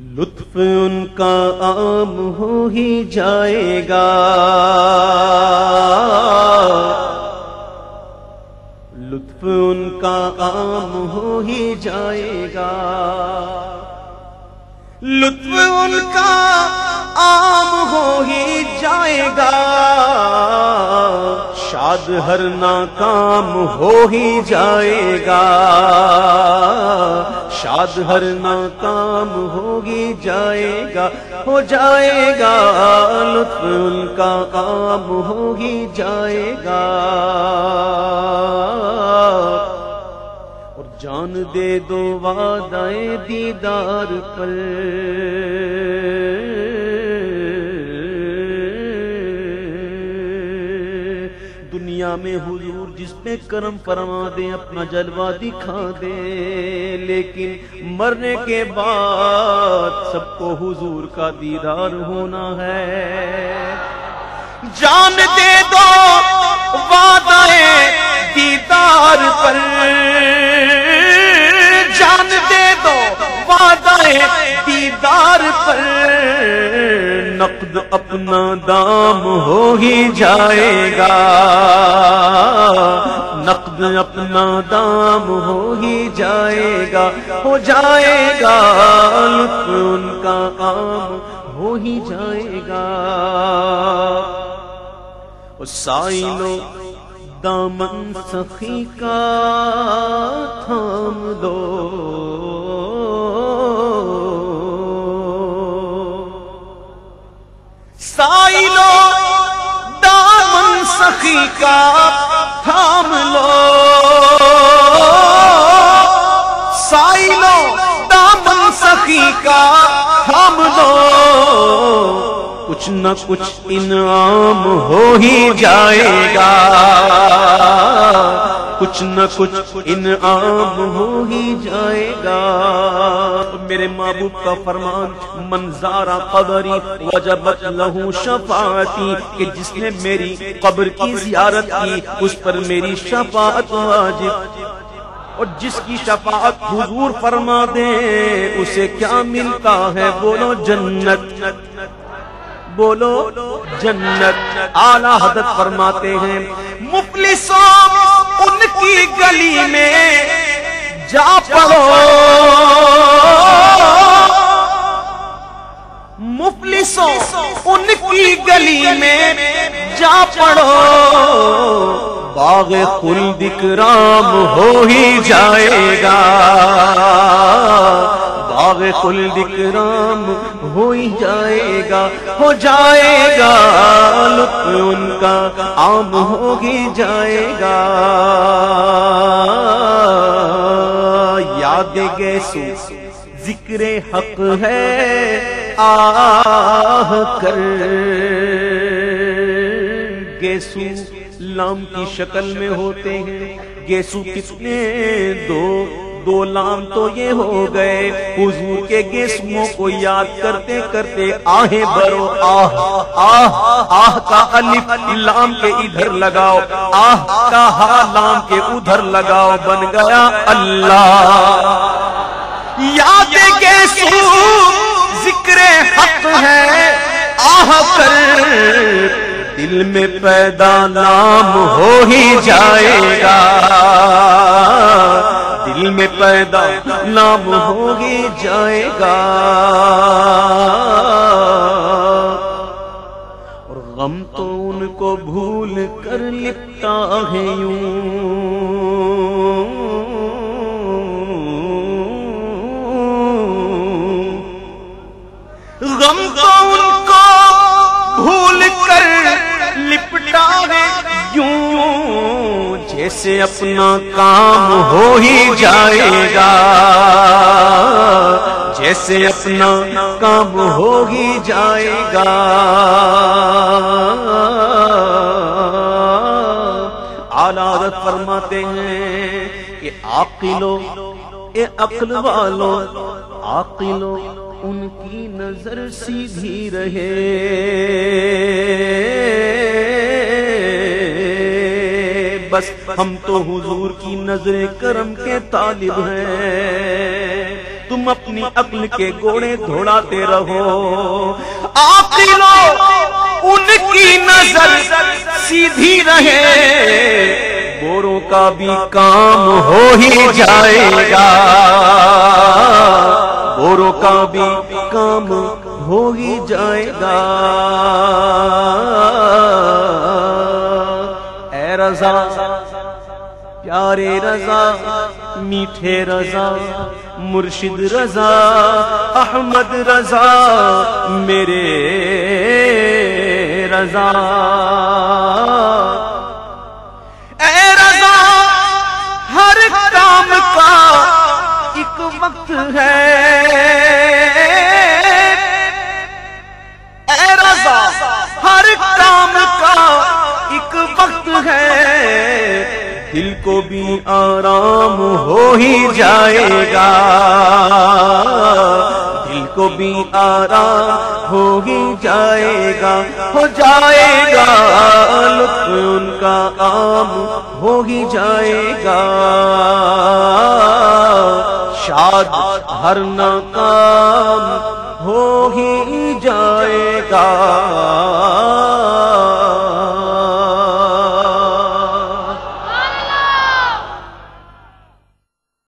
لطف ان کا عام ہو ہی جائے گا، لطف ان کا عام ہو ہی جائے گا، لطف ان کا عام ہو ہی جائے گا، شاد ہر ناکام ہو ہی جائے گا، شاد ہر ناکام ہو ہی جائے گا، ہو جائے گا، لطف ان کا عام ہو ہی جائے گا، اور جان دے دو وعدہ دیدار پر، دنیا میں حضور جس پہ کرم فرما دے، اپنا جلوہ دکھا دے، لیکن مرنے کے بعد سب کو حضور کا دیدار ہونا ہے۔ جان دے دو وعدہ دیدار پر، جان دے دو وعدہ دیدار پر، نقد اپنا دام ہو ہی جائے گا، نقد اپنا دام ہو ہی جائے گا، ہو جائے گا، لطف ان کا عام ہو ہی جائے گا۔ سائلو دامن سخی کا تھام دو، سائلو دامن سخی کا تھام لو، سائلو دامن سخی کا تھام لو، کچھ نہ کچھ انعام ہو ہی جائے گا، کچھ نہ کچھ انعام ہو ہی جائے گا۔ میرے محبوب کا فرمان، من زار قبری وجبت لہ شفاعتی، کہ جس نے میری قبر کی زیارت کی اس پر میری شفاعت واجب، اور جس کی شفاعت حضور فرما دے اسے کیا ملتا ہے؟ بولو جنت، بولو جنت۔ اعلیٰ حضرت فرماتے ہیں، مفلسوں ان کی گلی میں جا پڑو، مفلسوں ان کی گلی میں جا پڑو، باغ خلد اکرام ہو ہی جائے گا، باغ خلد اکرام ہو ہی جائے گا، ہو جائے گا، لطف ان کا عام ہو ہی جائے گا۔ یاد گیسو ذکر حق ہے آہ کر، گیسو لام کی شکل میں ہوتے ہیں، گیسو کتنے؟ دو لام تو یہ ہو گئے، حضور کے گیسوؤں کو یاد کرتے کرتے آہیں بھرو، آہ آہ آہ کا الف لام کے ادھر لگاؤ، آہ کا ہا لام کے ادھر لگاؤ، بن گیا اللہ۔ یاد گیسو ذکر حق ہے آہ کر، دل میں پیدا نام ہو ہی جائے گا، دل میں پیدا نام ہو ہی جائے گا، اور غم تو ان کو بھول کر لپٹا ہے یوں، غم تو ان کو بھول کر لپٹا ہے یوں، جیسے اپنا کام ہو ہی جائے گا، جیسے اپنا کام ہو ہی جائے گا۔ اعلیٰ حضرت فرماتے ہیں کہ عاقلو، اے عقل والو، عاقلو ان کی نظر سیدھی رہے، بس ہم تو حضور کی نظر کرم کے طالب ہیں، تم اپنی عقل کے گھوڑے دوڑاتے رہو، عاقلوں ان کی نظر سیدھی رہے، گوروں کا بھی کام ہو ہی جائے گا، گوروں کا بھی کام ہو ہی جائے گا۔ اے رضا پیارے رضا، میٹھے رضا، مرشد رضا، احمد رضا، میرے رضا، اے رضا ہر کام کا ایک وقت ہے، اے رضا ہر کام کا ایک وقت ہے، دل کو بھی آرام ہو ہی جائے گا، دل کو بھی آرام ہو ہی جائے گا، ہو جائے گا لطف ان کا عام ہو ہی جائے گا، شاد ہر ناکام ہو ہی جائے گا۔